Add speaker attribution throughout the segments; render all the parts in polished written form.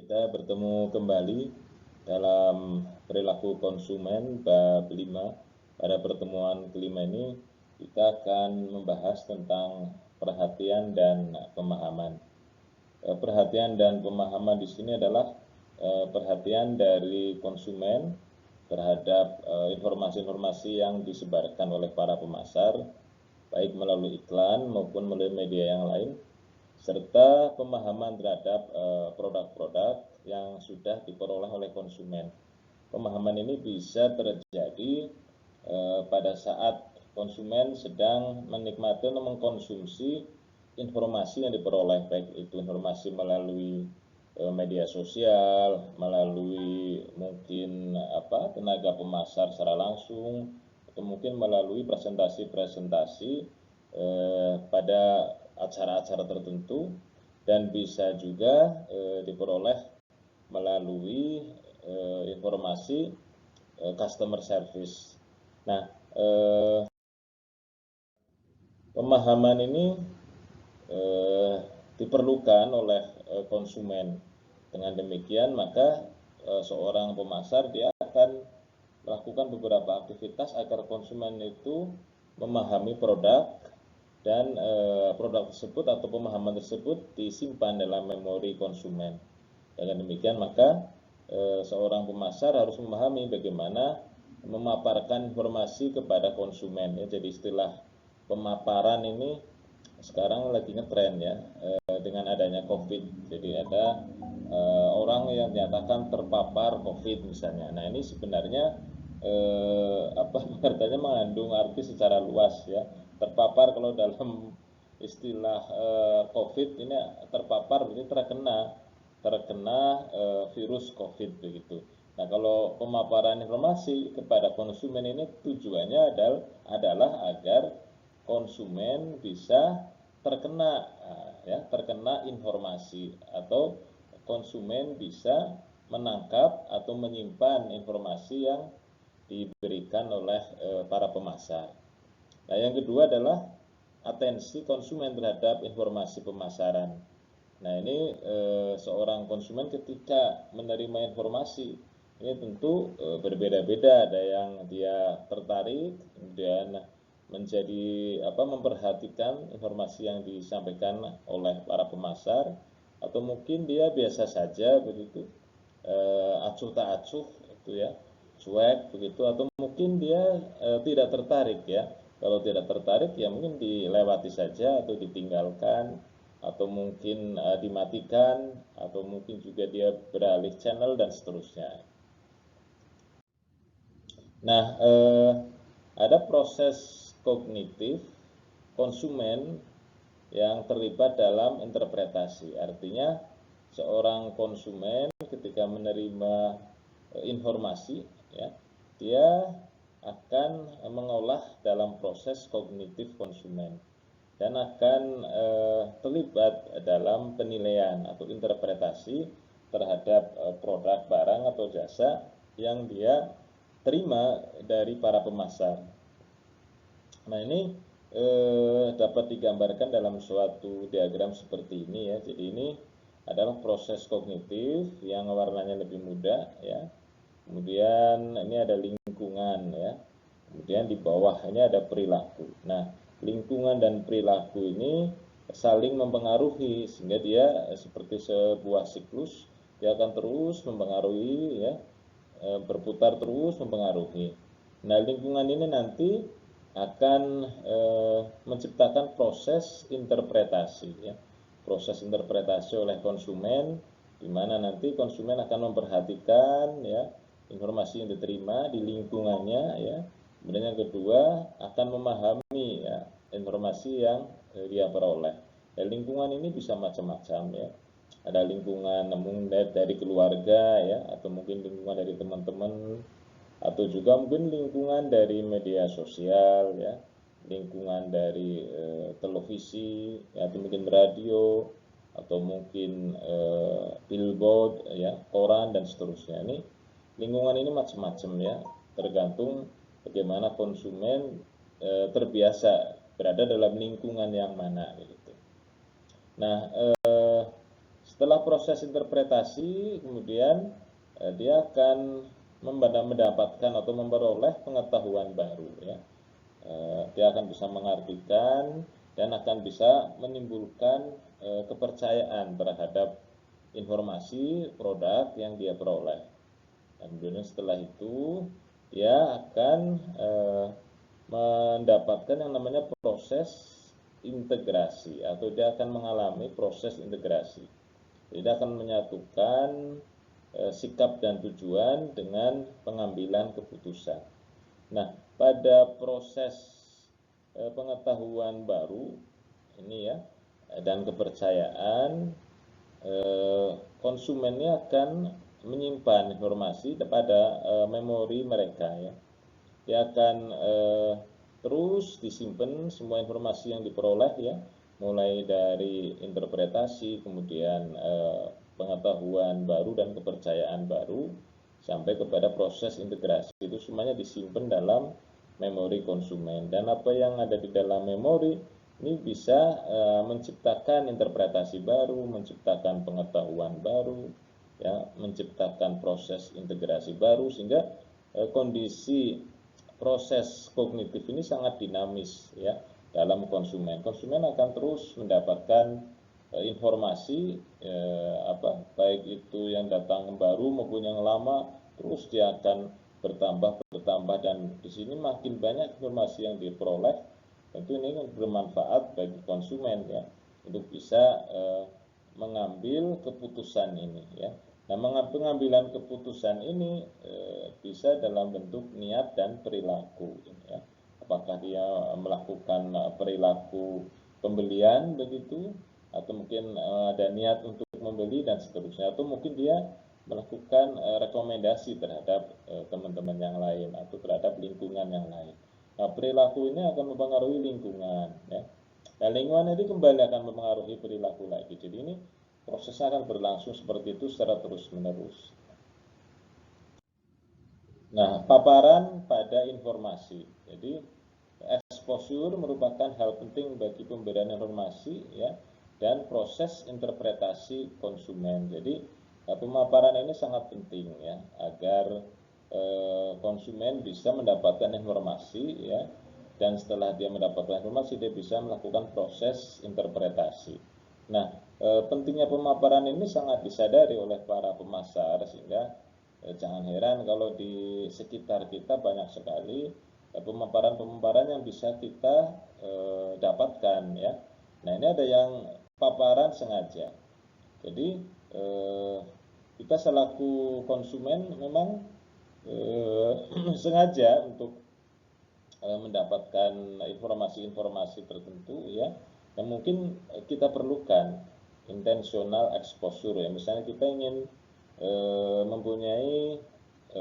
Speaker 1: Kita bertemu kembali dalam perilaku konsumen bab 5. Pada pertemuan kelima ini kita akan membahas tentang perhatian dan pemahaman. Perhatian dan pemahaman di sini adalah perhatian dari konsumen terhadap informasi-informasi yang disebarkan oleh para pemasar, baik melalui iklan maupun melalui media yang lain, serta pemahaman terhadap produk-produk yang sudah diperoleh oleh konsumen. Pemahaman ini bisa terjadi pada saat konsumen sedang menikmati atau mengkonsumsi informasi yang diperoleh, baik itu informasi melalui media sosial, melalui mungkin tenaga pemasar secara langsung, atau mungkin melalui presentasi-presentasi pada acara-acara tertentu, dan bisa juga diperoleh melalui informasi customer service. Nah, pemahaman ini diperlukan oleh konsumen. Dengan demikian maka seorang pemasar dia akan melakukan beberapa aktivitas agar konsumen itu memahami produk, dan produk tersebut atau pemahaman tersebut disimpan dalam memori konsumen. Dengan demikian maka seorang pemasar harus memahami bagaimana memaparkan informasi kepada konsumen. Ya, jadi istilah pemaparan ini sekarang lagi ngetren ya, dengan adanya COVID. Jadi ada orang yang dinyatakan terpapar COVID misalnya. Nah, ini sebenarnya pengertiannya mengandung arti secara luas ya. Terpapar kalau dalam istilah COVID ini terpapar berarti terkena virus COVID begitu. Nah, kalau pemaparan informasi kepada konsumen ini tujuannya adalah agar konsumen bisa terkena informasi, atau konsumen bisa menangkap atau menyimpan informasi yang diberikan oleh para pemasar. Nah, yang kedua adalah atensi konsumen terhadap informasi pemasaran. Nah, ini seorang konsumen ketika menerima informasi ini tentu berbeda-beda. Ada yang dia tertarik, kemudian menjadi memperhatikan informasi yang disampaikan oleh para pemasar, atau mungkin dia biasa saja begitu, acuh tak acuh itu ya, cuek begitu, atau mungkin dia tidak tertarik ya. Kalau tidak tertarik ya mungkin dilewati saja atau ditinggalkan, atau mungkin dimatikan, atau mungkin juga dia beralih channel dan seterusnya. Nah, ada proses kognitif konsumen yang terlibat dalam interpretasi. Artinya seorang konsumen ketika menerima informasi ya, dia akan mengolah dalam proses kognitif konsumen dan akan terlibat dalam penilaian atau interpretasi terhadap produk, barang atau jasa yang dia terima dari para pemasar. Nah, ini dapat digambarkan dalam suatu diagram seperti ini ya. Jadi ini adalah proses kognitif yang warnanya lebih muda ya. Kemudian ini ada lingkungan ya. Kemudian di bawahnya ada perilaku. Nah, lingkungan dan perilaku ini saling mempengaruhi sehingga dia seperti sebuah siklus, dia akan terus mempengaruhi ya, berputar terus mempengaruhi. Nah, lingkungan ini nanti akan menciptakan proses interpretasi ya. Proses interpretasi oleh konsumen, di mana nanti konsumen akan memperhatikan ya informasi yang diterima di lingkungannya ya. Kemudian yang kedua akan memahami ya informasi yang dia peroleh. Dan lingkungan ini bisa macam-macam ya. Ada lingkungan mungkin dari keluarga ya, atau mungkin lingkungan dari teman-teman, atau juga mungkin lingkungan dari media sosial ya, lingkungan dari televisi ya, atau mungkin radio, atau mungkin billboard ya, koran dan seterusnya. Ini lingkungan ini macam-macam ya, tergantung bagaimana konsumen terbiasa berada dalam lingkungan yang mana gitu. Nah, Setelah proses interpretasi, kemudian dia akan mendapatkan atau memperoleh pengetahuan baru, ya. Dia akan bisa mengartikan dan akan bisa menimbulkan kepercayaan terhadap informasi produk yang dia peroleh. Dan kemudian setelah itu dia akan mendapatkan yang namanya proses integrasi, atau dia akan mengalami proses integrasi. Jadi dia akan menyatukan sikap dan tujuan dengan pengambilan keputusan. Nah, pada proses pengetahuan baru ini, ya, dan kepercayaan, konsumennya akan menyimpan informasi pada memori mereka, ya. Dia akan terus disimpan semua informasi yang diperoleh, ya, mulai dari interpretasi, kemudian pengetahuan baru dan kepercayaan baru, sampai kepada proses integrasi. Itu semuanya disimpan dalam memori konsumen, dan apa yang ada di dalam memori ini bisa menciptakan interpretasi baru, menciptakan pengetahuan baru, ya, menciptakan proses integrasi baru, sehingga kondisi proses kognitif ini sangat dinamis, ya, dalam konsumen. Konsumen akan terus mendapatkan informasi, baik itu yang datang baru maupun yang lama, terus dia akan bertambah, dan di sini makin banyak informasi yang diperoleh, tentu ini bermanfaat bagi konsumen, ya, untuk bisa mengambil keputusan ini, ya. Nah, pengambilan keputusan ini bisa dalam bentuk niat dan perilaku, ya. Apakah dia melakukan perilaku pembelian begitu, atau mungkin ada niat untuk membeli dan seterusnya, atau mungkin dia melakukan rekomendasi terhadap teman-teman yang lain atau terhadap lingkungan yang lain. Nah, perilaku ini akan mempengaruhi lingkungan, ya. Nah, lingkungan itu kembali akan mempengaruhi perilaku lagi. Jadi ini prosesnya akan berlangsung seperti itu secara terus-menerus. Nah, paparan pada informasi. Jadi exposure merupakan hal penting bagi pemberian informasi, ya, dan proses interpretasi konsumen. Jadi pemaparan ini sangat penting, ya, agar konsumen bisa mendapatkan informasi, ya, dan setelah dia mendapatkan informasi dia bisa melakukan proses interpretasi. Nah, pentingnya pemaparan ini sangat disadari oleh para pemasar, sehingga jangan heran kalau di sekitar kita banyak sekali pemaparan-pemaparan yang bisa kita dapatkan, ya. Nah, ini ada yang paparan sengaja. Jadi kita selaku konsumen memang sengaja untuk mendapatkan informasi-informasi tertentu, ya, yang mungkin kita perlukan intentional exposure, ya. Misalnya kita ingin mempunyai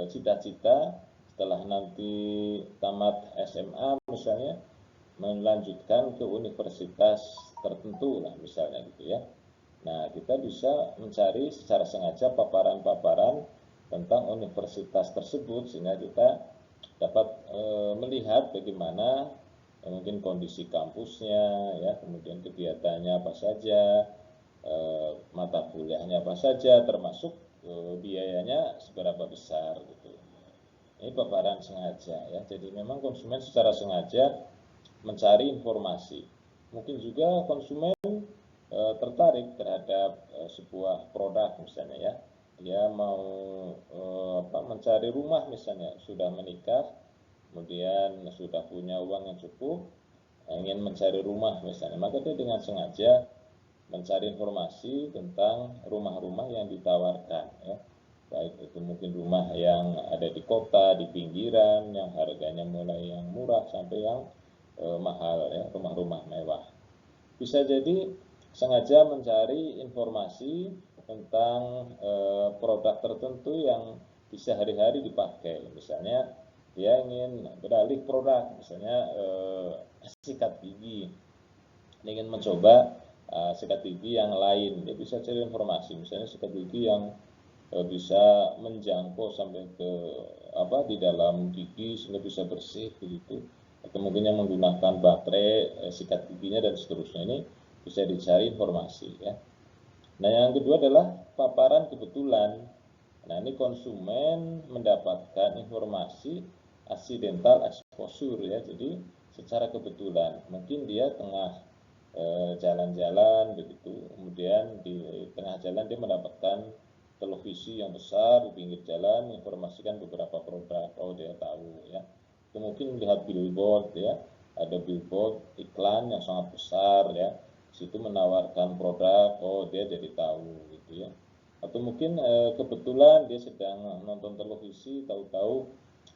Speaker 1: cita-cita setelah nanti tamat SMA misalnya melanjutkan ke universitas tertentu lah misalnya gitu, ya. Nah, kita bisa mencari secara sengaja paparan-paparan tentang universitas tersebut, sehingga kita dapat melihat bagaimana mungkin kondisi kampusnya, ya, kemudian kegiatannya apa saja, mata kuliahnya apa saja, termasuk biayanya seberapa besar gitu. Ini paparan sengaja, ya. Jadi memang konsumen secara sengaja mencari informasi. Mungkin juga konsumen tertarik terhadap sebuah produk misalnya, ya. Dia mau mencari rumah misalnya, sudah menikah, kemudian sudah punya uang yang cukup, ingin mencari rumah misalnya, maka dia dengan sengaja mencari informasi tentang rumah-rumah yang ditawarkan, ya. Baik itu mungkin rumah yang ada di kota, di pinggiran, yang harganya mulai yang murah sampai yang mahal, ya, rumah-rumah mewah. Bisa jadi sengaja mencari informasi tentang produk tertentu yang di sehari-hari dipakai. Misalnya dia ingin beralih produk, misalnya sikat gigi, ingin mencoba sikat gigi yang lain. Dia bisa cari informasi, misalnya sikat gigi yang bisa menjangkau sampai ke di dalam gigi sehingga bisa bersih begitu, atau mungkin yang menggunakan baterai sikat giginya dan seterusnya. Ini bisa dicari informasi, ya. Nah, yang kedua adalah paparan kebetulan. Nah, ini konsumen mendapatkan informasi accidental exposure ya. Jadi secara kebetulan, mungkin dia tengah jalan-jalan begitu, kemudian di tengah jalan dia mendapatkan televisi yang besar di pinggir jalan menginformasikan beberapa produk. Oh, dia tahu ya. Itu mungkin melihat billboard ya, ada billboard iklan yang sangat besar ya, situ menawarkan produk. Oh, dia jadi tahu gitu ya. Atau mungkin kebetulan dia sedang nonton televisi, tahu-tahu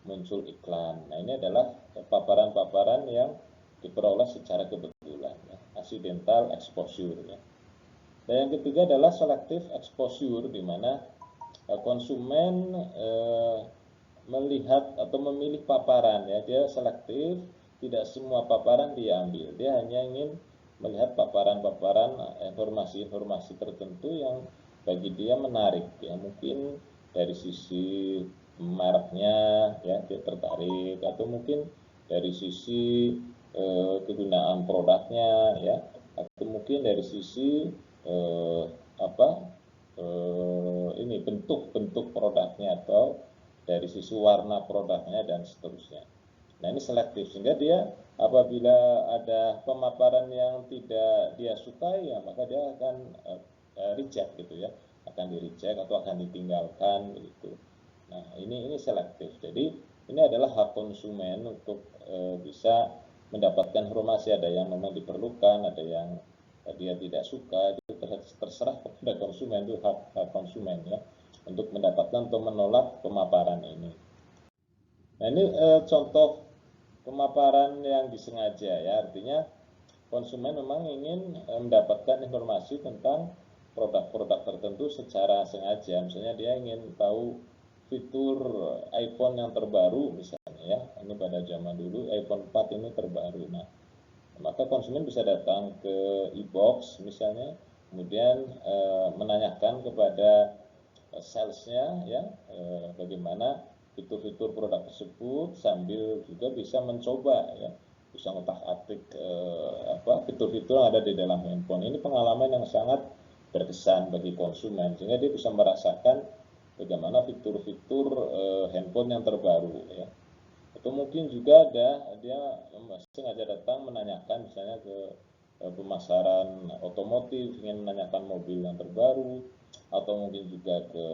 Speaker 1: muncul iklan. Nah, ini adalah paparan-paparan yang diperoleh secara kebetulan ya, accidental exposure ya. Dan yang ketiga adalah selective exposure, di mana konsumen melihat atau memilih paparan ya, dia selektif, tidak semua paparan dia ambil, dia hanya ingin melihat paparan-paparan informasi-informasi tertentu yang bagi dia menarik ya, mungkin dari sisi mereknya ya dia tertarik, atau mungkin dari sisi kegunaan produknya ya, atau mungkin dari sisi ini bentuk-bentuk produknya, atau dari sisi warna produknya dan seterusnya. Nah, ini selektif, sehingga dia apabila ada pemaparan yang tidak dia sukai ya, maka dia akan reject gitu ya, akan di reject atau akan ditinggalkan gitu. Nah, ini selektif. Jadi ini adalah hak konsumen untuk bisa mendapatkan informasi. Ada yang memang diperlukan, ada yang dia tidak suka, itu terserah kepada konsumen, itu hak konsumen ya, untuk mendapatkan atau menolak pemaparan ini. Nah, ini contoh pemaparan yang disengaja ya, artinya konsumen memang ingin mendapatkan informasi tentang produk-produk tertentu secara sengaja. Misalnya dia ingin tahu fitur iPhone yang terbaru misalnya ya, ini pada zaman dulu iPhone 4 ini terbaru. Nah, maka konsumen bisa datang ke e-box misalnya, kemudian menanyakan kepada salesnya ya, bagaimana fitur-fitur produk tersebut, sambil juga bisa mencoba ya, bisa ngotak-atik fitur-fitur yang ada di dalam handphone. Ini pengalaman yang sangat berkesan bagi konsumen, sehingga dia bisa merasakan bagaimana fitur-fitur handphone yang terbaru ya. Atau mungkin juga ada dia sengaja datang menanyakan misalnya ke pemasaran otomotif, ingin menanyakan mobil yang terbaru, atau mungkin juga ke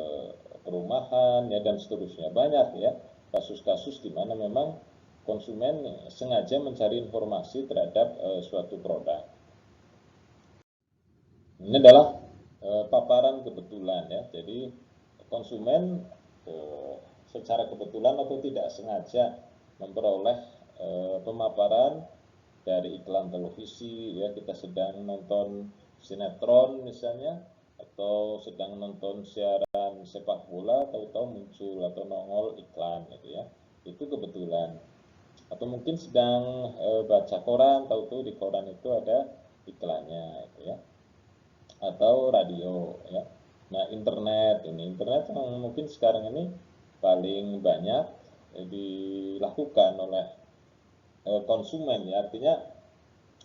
Speaker 1: perumahan ya dan seterusnya. Banyak ya kasus-kasus di mana memang konsumen sengaja mencari informasi terhadap suatu produk. Ini adalah paparan kebetulan ya. Jadi konsumen secara kebetulan atau tidak sengaja memperoleh pemaparan dari iklan televisi ya, kita sedang nonton sinetron misalnya, atau sedang nonton siaran sepak bola, tahu-tahu muncul atau nongol iklan gitu ya, itu kebetulan. Atau mungkin sedang baca koran, tahu-tahu di koran itu ada iklannya itu ya, atau radio ya. Nah, internet yang mungkin sekarang ini paling banyak dilakukan oleh konsumen ya, artinya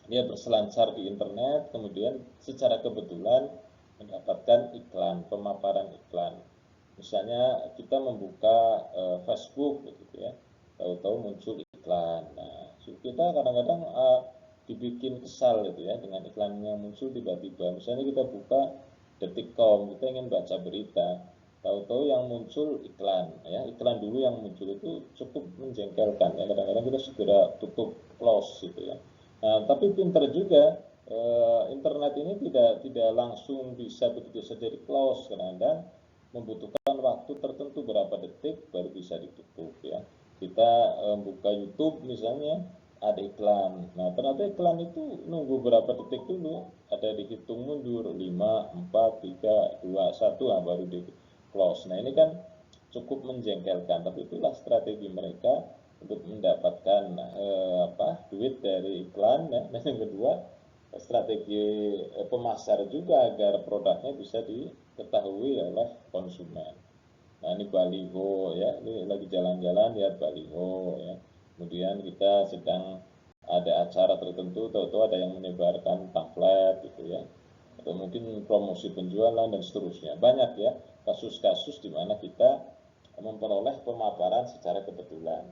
Speaker 1: dia berselancar di internet, kemudian secara kebetulan mendapatkan iklan, pemaparan iklan. Misalnya kita membuka Facebook gitu ya, tahu-tahu muncul iklan. Nah, kita kadang-kadang dibikin kesal gitu ya dengan iklan yang muncul tiba-tiba. Misalnya kita buka detik.com, kita ingin baca berita, tahu-tahu yang muncul iklan ya, iklan dulu yang muncul, itu cukup menjengkelkan ya, kadang-kadang kita segera tutup, close gitu ya. Nah, tapi pinter juga internet ini tidak langsung bisa begitu saja di close, kadang-kadang membutuhkan waktu tertentu berapa detik baru bisa ditutup ya. Kita buka YouTube misalnya, ada iklan. Nah, ternyata iklan itu nunggu berapa detik dulu, ada dihitung mundur 5, 4, 3, 2, 1, nah baru di close. Nah, ini kan cukup menjengkelkan, tapi itulah strategi mereka untuk mendapatkan duit dari iklan ya. Dan yang kedua, strategi pemasar juga agar produknya bisa diketahui oleh konsumen. Nah, ini baliho ya, ini lagi jalan-jalan lihat baliho ya, kemudian kita sedang ada acara tertentu, tahu-tahu ada yang menyebarkan pamflet gitu ya, atau mungkin promosi penjualan dan seterusnya. Banyak ya kasus-kasus di mana kita memperoleh pemaparan secara kebetulan.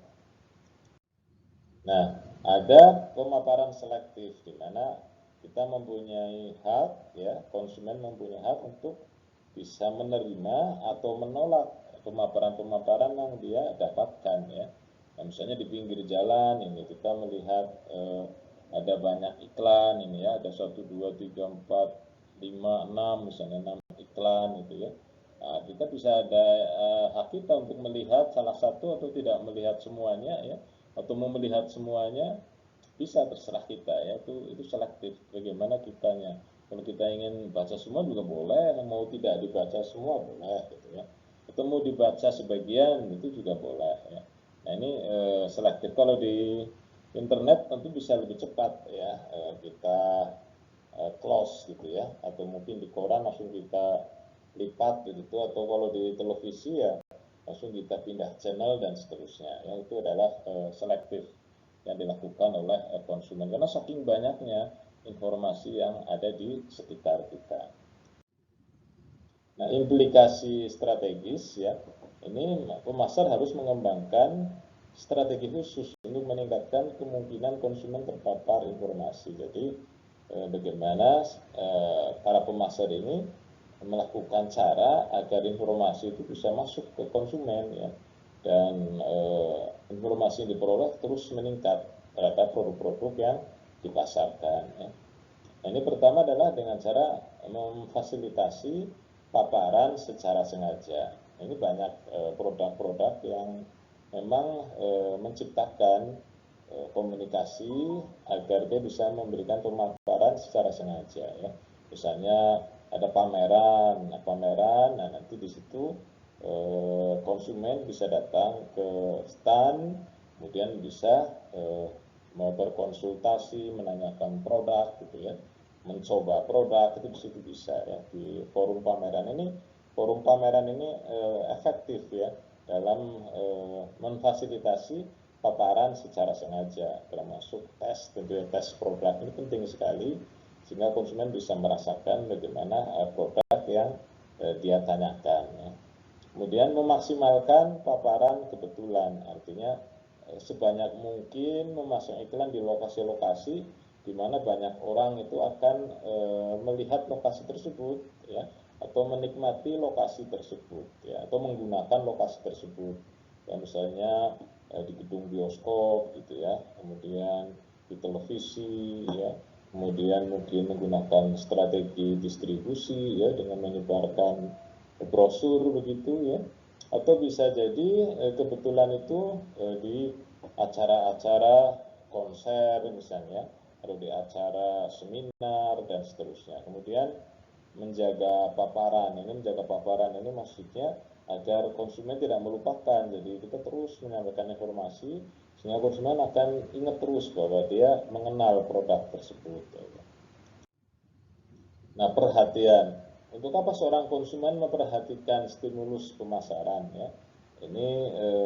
Speaker 1: Nah, ada pemaparan selektif di mana kita mempunyai hak, ya, konsumen mempunyai hak untuk bisa menerima atau menolak pemaparan-pemaparan yang dia dapatkan, ya. Nah, misalnya di pinggir jalan ini kita melihat ada banyak iklan ini, ya, ada 1, 2, 3, 4, 5, 6, misalnya 6 iklan gitu, ya. Nah, kita bisa ada hak kita untuk melihat salah satu atau tidak melihat semuanya, ya, atau mau melihat semuanya, bisa, terserah kita, ya. Itu selektif bagaimana kitanya. Kalau kita ingin baca semua juga boleh, mau tidak dibaca semua boleh gitu, ya. Atau mau dibaca sebagian itu juga boleh, ya. Nah, ini selektif. Kalau di internet tentu bisa lebih cepat, ya, kita close gitu, ya, atau mungkin di koran langsung kita lipat gitu, atau kalau di televisi ya langsung kita pindah channel dan seterusnya, ya. Itu adalah selektif yang dilakukan oleh konsumen karena saking banyaknya informasi yang ada di sekitar kita. Nah, implikasi strategis, ya, ini pemasar harus mengembangkan strategi khusus untuk meningkatkan kemungkinan konsumen terpapar informasi. Jadi bagaimana para pemasar ini melakukan cara agar informasi itu bisa masuk ke konsumen, ya, dan informasi yang diperoleh terus meningkat terhadap produk-produk yang dipasarkan, ya. Nah, ini pertama adalah dengan cara memfasilitasi paparan secara sengaja. Ini banyak produk-produk yang memang menciptakan komunikasi agar dia bisa memberikan pemaparan secara sengaja, ya. Misalnya ada pameran, nah nanti di situ konsumen bisa datang ke stand, kemudian bisa mau berkonsultasi, menanyakan produk gitu, ya, mencoba produk, itu di situ bisa, ya. Di forum pameran ini efektif, ya, dalam memfasilitasi paparan secara sengaja, termasuk tes, tentunya tes produk ini penting sekali sehingga konsumen bisa merasakan bagaimana produk yang dia tanyakan, ya. Kemudian memaksimalkan paparan kebetulan, artinya sebanyak mungkin memasang iklan di lokasi-lokasi di mana banyak orang itu akan melihat lokasi tersebut, ya, atau menikmati lokasi tersebut, ya, atau menggunakan lokasi tersebut, ya, misalnya di gedung bioskop gitu, ya, kemudian di televisi, ya, kemudian mungkin menggunakan strategi distribusi, ya, dengan menyebarkan brosur begitu, ya, atau bisa jadi kebetulan itu di acara-acara konser misalnya, atau di acara seminar dan seterusnya. Kemudian menjaga paparan ini maksudnya agar konsumen tidak melupakan, jadi kita terus menyampaikan informasi sehingga konsumen akan ingat terus bahwa dia mengenal produk tersebut, ya. Nah, perhatian. Untuk apa seorang konsumen memperhatikan stimulus pemasaran, ya? Ini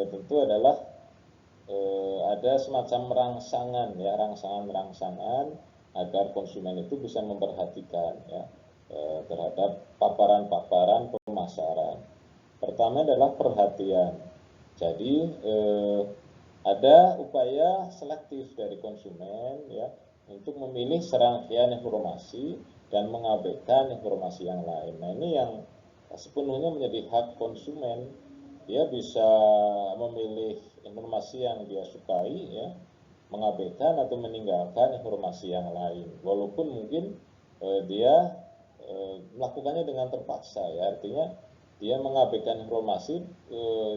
Speaker 1: tentu adalah ada semacam rangsangan, ya, rangsangan agar konsumen itu bisa memperhatikan, ya, terhadap paparan-paparan pemasaran. Pertama adalah perhatian. Jadi ada upaya selektif dari konsumen, ya, untuk memilih serangkaian informasi dan mengabaikan informasi yang lain. Nah, ini yang sepenuhnya menjadi hak konsumen. Dia bisa memilih informasi yang dia sukai, ya, mengabaikan atau meninggalkan informasi yang lain. Walaupun mungkin dia melakukannya dengan terpaksa, ya, artinya dia mengabaikan informasi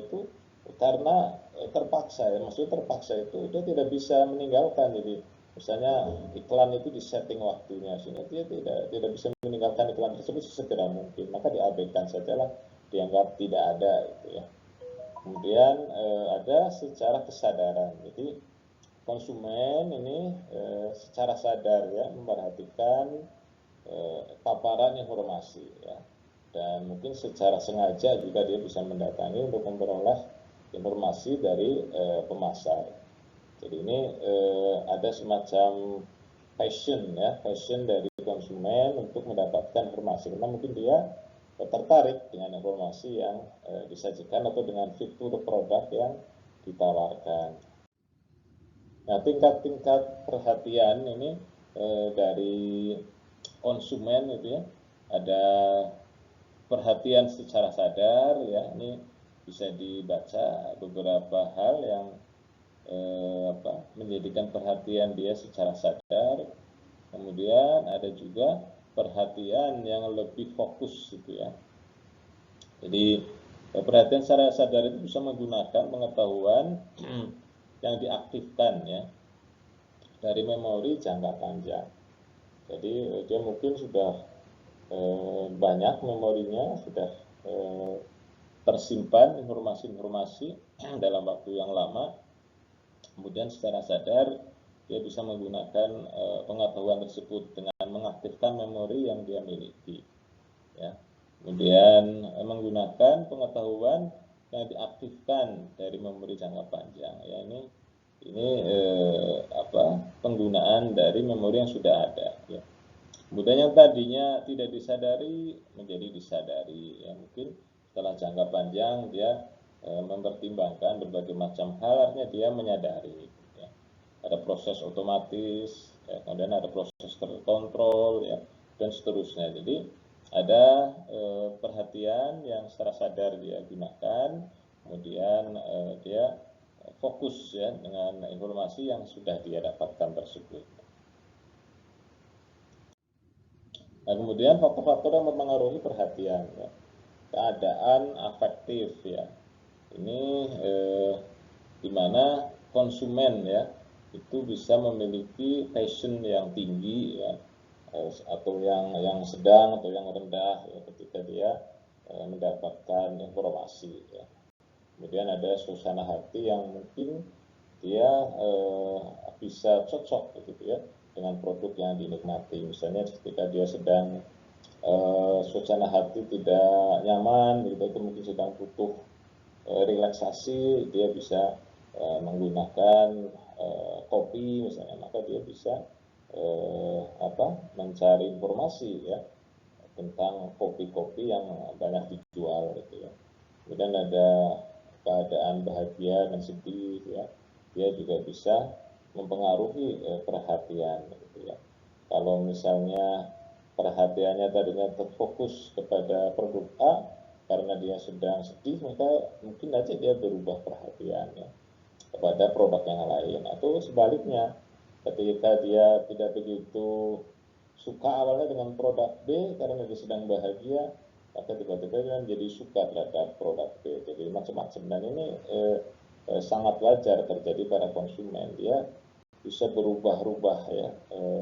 Speaker 1: itu karena terpaksa, ya. Maksudnya terpaksa itu dia tidak bisa meninggalkan. Jadi misalnya iklan itu disetting waktunya sehingga dia tidak bisa meninggalkan iklan tersebut sesegera mungkin, maka diabaikan sajalah, dianggap tidak ada, gitu, ya. Kemudian ada secara kesadaran, jadi konsumen ini secara sadar, ya, memperhatikan paparan informasi, ya, dan mungkin secara sengaja juga dia bisa mendatangi untuk memperoleh informasi dari pemasar. Jadi ini ada semacam passion, ya, passion dari konsumen untuk mendapatkan informasi, karena mungkin dia tertarik dengan informasi yang disajikan atau dengan fitur produk yang ditawarkan. Nah, tingkat-tingkat perhatian ini dari konsumen itu ya, ada perhatian secara sadar ya, ini bisa dibaca beberapa hal yang menjadikan perhatian dia secara sadar. Kemudian ada juga perhatian yang lebih fokus gitu ya. Jadi perhatian secara sadar itu bisa menggunakan pengetahuan yang diaktifkan ya dari memori jangka panjang. Jadi dia mungkin sudah banyak memorinya, sudah tersimpan informasi-informasi dalam waktu yang lama. Kemudian secara sadar dia bisa menggunakan pengetahuan tersebut dengan mengaktifkan memori yang dia miliki ya. Kemudian menggunakan pengetahuan yang diaktifkan dari memori jangka panjang ya, ini penggunaan dari memori yang sudah ada ya. Kemudian yang tadinya tidak disadari menjadi disadari ya, mungkin setelah jangka panjang dia mempertimbangkan berbagai macam hal, artinya dia menyadari ya. Ada proses otomatis ya, kemudian ada proses terkontrol ya, dan seterusnya. Jadi ada perhatian yang secara sadar dia gunakan, kemudian dia fokus ya dengan informasi yang sudah dia dapatkan tersebut. Nah, kemudian faktor-faktor yang mempengaruhi perhatian ya. Keadaan afektif ya, ini di mana konsumen ya itu bisa memiliki passion yang tinggi ya, atau yang sedang atau yang rendah ya, ketika dia mendapatkan informasi ya. Kemudian ada suasana hati yang mungkin dia bisa cocok gitu ya dengan produk yang dinikmati. Misalnya ketika dia sedang suasana hati tidak nyaman gitu, atau mungkin sedang butuh relaksasi, dia bisa menggunakan kopi misalnya, maka dia bisa mencari informasi ya tentang kopi-kopi yang banyak dijual gitu ya. Kemudian ada keadaan bahagia dan sedih ya, dia juga bisa mempengaruhi perhatian gitu ya. Kalau misalnya perhatiannya tadinya terfokus kepada produk A, karena dia sedang sedih, maka mungkin aja dia berubah perhatiannya kepada produk yang lain. Atau sebaliknya, ketika dia tidak begitu suka awalnya dengan produk B karena dia sedang bahagia, maka tiba-tiba dia menjadi suka terhadap produk B. Jadi macam-macam, dan ini sangat wajar terjadi pada konsumen. Dia bisa berubah-ubah ya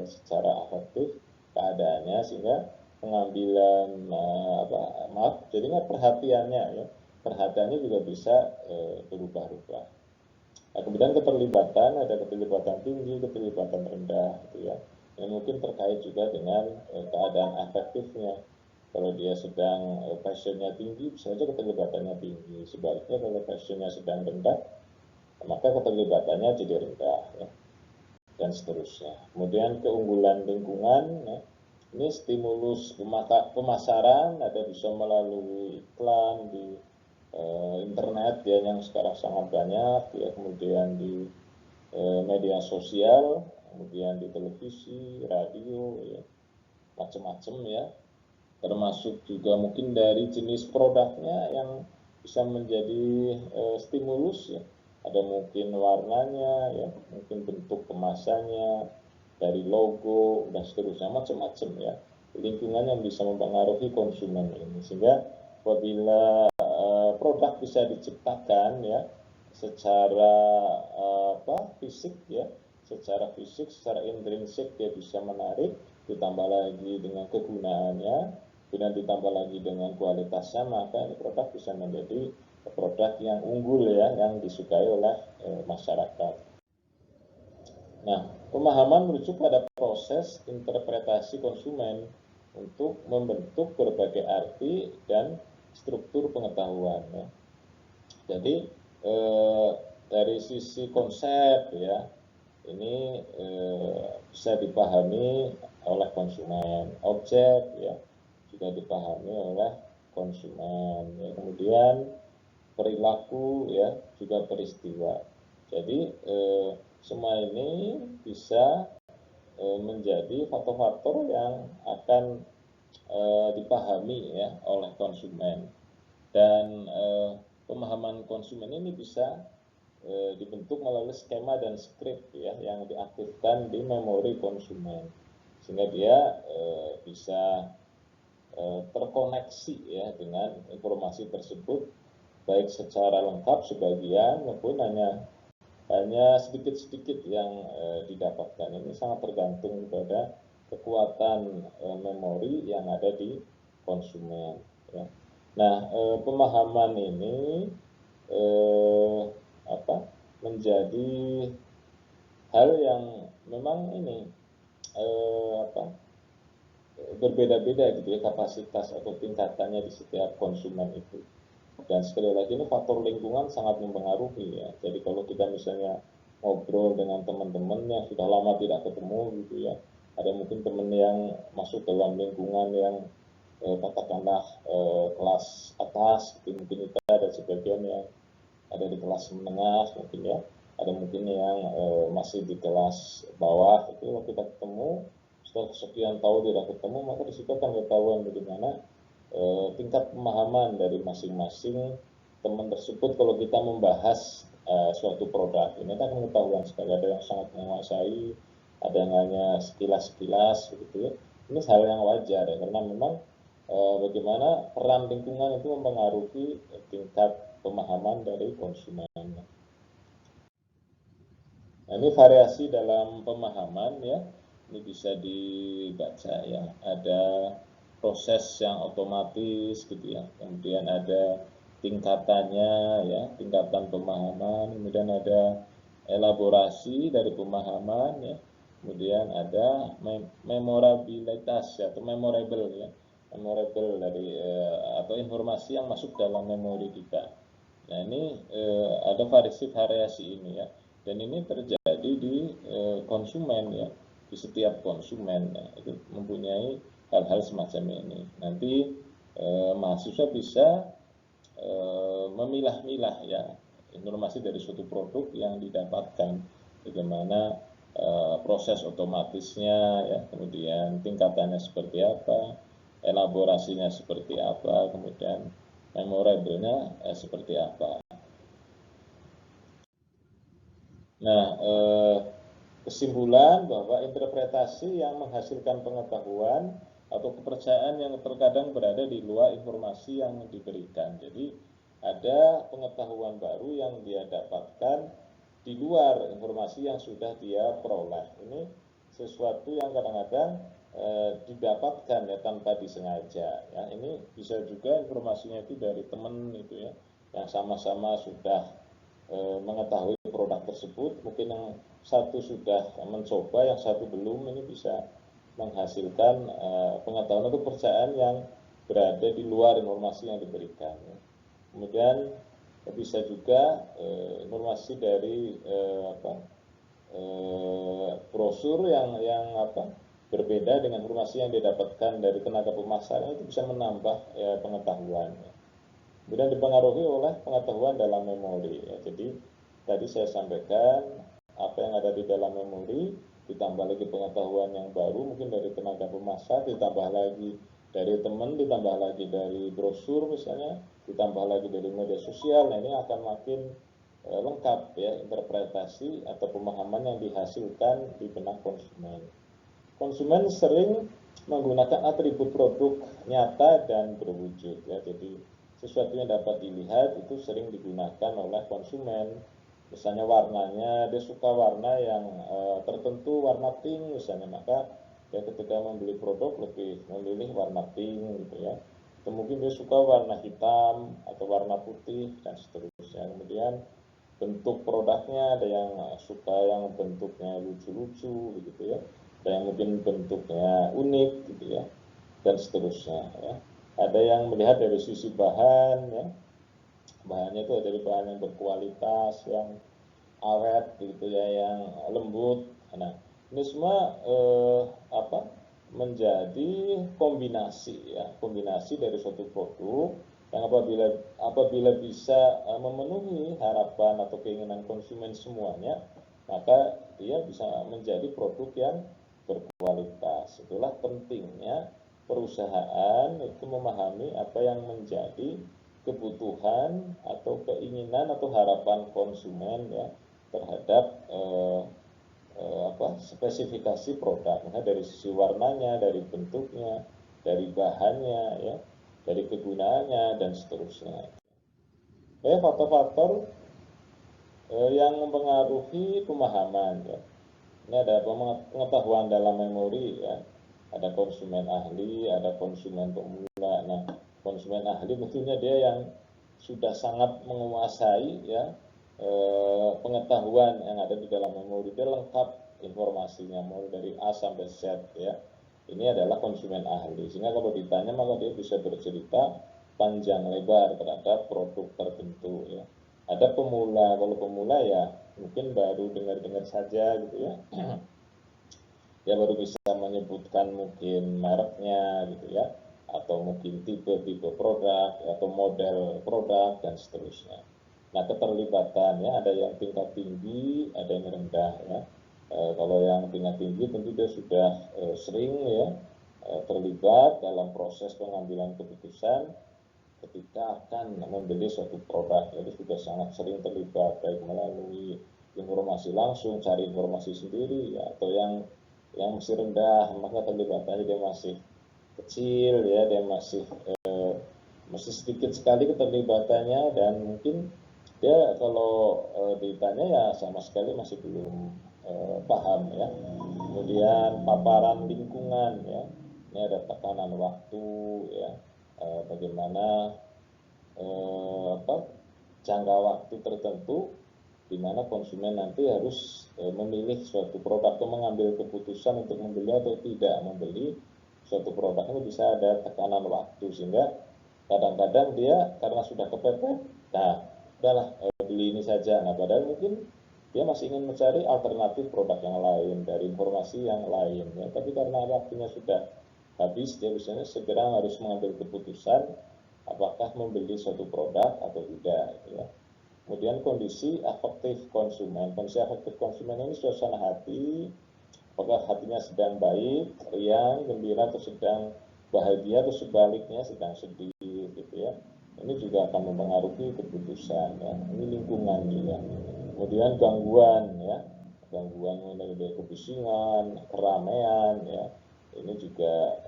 Speaker 1: secara afektif keadaannya, sehingga pengambilan jadinya perhatiannya juga bisa berubah-ubah. Nah, kemudian keterlibatan, ada keterlibatan tinggi, keterlibatan rendah gitu ya, yang mungkin terkait juga dengan keadaan afektifnya. Kalau dia sedang passionnya tinggi, bisa saja keterlibatannya tinggi. Sebaliknya kalau passionnya sedang rendah, maka keterlibatannya jadi rendah ya, dan seterusnya. Kemudian keunggulan lingkungan ya. Ini stimulus pemasaran, ada bisa melalui iklan di internet ya, yang sekarang sangat banyak ya, kemudian di media sosial, kemudian di televisi, radio ya, macam-macam ya, termasuk juga mungkin dari jenis produknya yang bisa menjadi stimulus ya. Ada mungkin warnanya ya, mungkin bentuk kemasannya, dari logo dan seterusnya, macam-macam ya, lingkungan yang bisa mempengaruhi konsumen ini. Sehingga apabila produk bisa diciptakan ya secara fisik ya, secara intrinsik dia bisa menarik, ditambah lagi dengan kegunaannya, kemudian ditambah lagi dengan kualitasnya, maka ini produk bisa menjadi produk yang unggul ya, yang disukai oleh masyarakat. Nah, pemahaman merujuk pada proses interpretasi konsumen untuk membentuk berbagai arti dan struktur pengetahuan ya. Jadi dari sisi konsep ya, ini bisa dipahami oleh konsumen. Objek ya juga dipahami oleh konsumen. Ya, kemudian perilaku ya juga peristiwa. Jadi semua ini bisa menjadi faktor-faktor yang akan dipahami ya oleh konsumen, dan pemahaman konsumen ini bisa dibentuk melalui skema dan skrip ya yang diaktifkan di memori konsumen, sehingga dia bisa terkoneksi ya dengan informasi tersebut, baik secara lengkap sebagian maupun hanya sedikit-sedikit yang didapatkan. Ini sangat tergantung kepada kekuatan memori yang ada di konsumen. Ya. Nah, pemahaman ini menjadi hal yang memang ini berbeda-beda gitu ya kapasitas atau tingkatannya di setiap konsumen itu. Dan sekali lagi ini faktor lingkungan sangat mempengaruhi ya. Jadi kalau kita misalnya ngobrol dengan teman-teman yang sudah lama tidak ketemu gitu ya, ada mungkin teman yang masuk dalam lingkungan yang katakanlah kelas atas, gitu. Mungkin kita ada sebagian yang ada di kelas menengah mungkin ya, ada mungkin yang masih di kelas bawah. Itu kalau kita ketemu setelah sekian tahun tidak ketemu, maka di situ akan ketahuan bagaimana tingkat pemahaman dari masing-masing teman tersebut kalau kita membahas suatu produk. Ini kan pengetahuan sekali, ada yang sangat menguasai, ada yang hanya sekilas-sekilas begitu ya. Ini hal yang wajar ya, karena memang bagaimana peran lingkungan itu mempengaruhi tingkat pemahaman dari konsumen. Nah, ini variasi dalam pemahaman ya. Ini bisa dibaca ya. Ada proses yang otomatis gitu ya. Kemudian ada tingkatannya ya, tingkatan pemahaman. Kemudian ada elaborasi dari pemahaman ya. Kemudian ada memorabilitas ya, atau memorable ya. Memorable dari atau informasi yang masuk dalam memori kita. Nah, ini ada variasi ini ya. Dan ini terjadi di konsumen ya, di setiap konsumen ya, itu mempunyai hal-hal semacam ini. Nanti mahasiswa bisa memilah-milah ya informasi dari suatu produk yang didapatkan, bagaimana proses otomatisnya ya, kemudian tingkatannya seperti apa, elaborasinya seperti apa, kemudian memorable-nya seperti apa. Nah, kesimpulan bahwa interpretasi yang menghasilkan pengetahuan atau kepercayaan yang terkadang berada di luar informasi yang diberikan. Jadi ada pengetahuan baru yang dia dapatkan di luar informasi yang sudah dia peroleh. Ini sesuatu yang kadang-kadang didapatkan ya tanpa disengaja. Ya, ini bisa juga informasinya itu dari teman itu ya, yang sama-sama sudah mengetahui produk tersebut. Mungkin yang satu sudah mencoba, yang satu belum. Ini bisa menghasilkan pengetahuan atau kepercayaan yang berada di luar informasi yang diberikan. Kemudian bisa juga informasi dari brosur yang berbeda dengan informasi yang didapatkan dari tenaga pemasaran, itu bisa menambah pengetahuan. Kemudian dipengaruhi oleh pengetahuan dalam memori ya. Jadi tadi saya sampaikan apa yang ada di dalam memori, ditambah lagi pengetahuan yang baru mungkin dari tenaga pemasar, ditambah lagi dari teman, ditambah lagi dari brosur misalnya, ditambah lagi dari media sosial. Nah, ini akan makin lengkap ya interpretasi atau pemahaman yang dihasilkan di benak konsumen. Konsumen sering menggunakan atribut produk nyata dan berwujud ya. Jadi sesuatu yang dapat dilihat itu sering digunakan oleh konsumen. Misalnya warnanya, dia suka warna yang tertentu, warna pink misalnya, maka dia ketika membeli produk lebih memilih warna pink gitu ya. Atau mungkin dia suka warna hitam atau warna putih dan seterusnya. Kemudian bentuk produknya, ada yang suka yang bentuknya lucu-lucu gitu ya, ada yang mungkin bentuknya unik gitu ya, dan seterusnya ya. Ada yang melihat dari sisi bahan ya, bahannya itu dari bahan yang berkualitas, yang awet gitu ya, yang lembut. Nah, ini semua menjadi kombinasi ya, kombinasi dari suatu produk yang apabila bisa memenuhi harapan atau keinginan konsumen semuanya, maka dia bisa menjadi produk yang berkualitas. Itulah pentingnya perusahaan itu memahami apa yang menjadi kebutuhan atau keinginan atau harapan konsumen ya terhadap spesifikasi produk, dari sisi warnanya, dari bentuknya, dari bahannya, ya, dari kegunaannya dan seterusnya. Faktor-faktor yang mempengaruhi pemahaman ya. Ini ada pengetahuan dalam memori ya. Ada konsumen ahli, ada konsumen pemula. Nah, konsumen ahli tentunya dia yang sudah sangat menguasai ya pengetahuan yang ada di dalam memori, dia lengkap informasinya mulai dari A sampai Z ya. Ini adalah konsumen ahli, sehingga kalau ditanya maka dia bisa bercerita panjang lebar terhadap produk tertentu ya. Ada pemula, kalau pemula ya mungkin baru dengar-dengar saja gitu ya. Dia baru bisa menyebutkan mungkin mereknya gitu ya, atau mungkin tipe-tipe produk atau model produk dan seterusnya. Nah, keterlibatannya ada yang tingkat tinggi, ada yang rendah ya. Kalau yang tingkat tinggi tentu dia sudah sering ya terlibat dalam proses pengambilan keputusan ketika akan membeli suatu produk. Jadi sudah sangat sering terlibat baik melalui informasi langsung, cari informasi sendiri ya, atau yang masih rendah, maka terlibatannya dia masih kecil ya, dia masih sedikit sekali keterlibatannya, dan mungkin dia kalau ditanya ya sama sekali masih belum paham ya. Kemudian paparan lingkungan ya, ini ada tekanan waktu ya, bagaimana jangka waktu tertentu di mana konsumen nanti harus memilih suatu produk atau mengambil keputusan untuk membeli atau tidak membeli suatu produk. Ini bisa ada tekanan waktu, sehingga kadang-kadang dia karena sudah kepepet, nah udahlah beli ini saja. Nah, padahal mungkin dia masih ingin mencari alternatif produk yang lain dari informasi yang lain ya. Tapi karena waktunya sudah habis, dia biasanya segera harus mengambil keputusan apakah membeli suatu produk atau tidak ya. Kemudian kondisi afektif konsumen. Kondisi afektif konsumen ini suasana hati, apakah hatinya sedang baik, riang, gembira, atau sedang bahagia, atau sebaliknya sedang sedih gitu ya. Ini juga akan mempengaruhi keputusan ya. Ini lingkungan juga. Kemudian gangguan ya, gangguan dari kebisingan, keramaian ya. Ini juga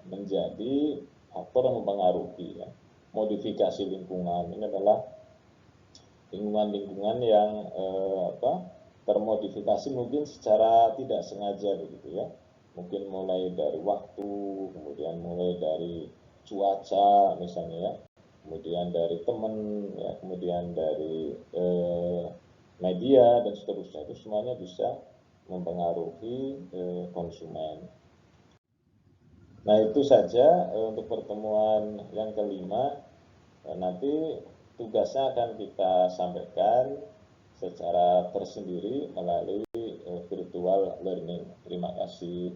Speaker 1: menjadi faktor yang mempengaruhi ya. Modifikasi lingkungan ini adalah lingkungan-lingkungan yang termodifikasi mungkin secara tidak sengaja begitu ya. Mungkin mulai dari waktu, kemudian mulai dari cuaca misalnya ya, kemudian dari teman ya, kemudian dari media dan seterusnya. Itu semuanya bisa mempengaruhi konsumen. Nah, itu saja untuk pertemuan yang kelima. Nanti tugasnya akan kita sampaikan secara tersendiri melalui virtual learning. Terima kasih.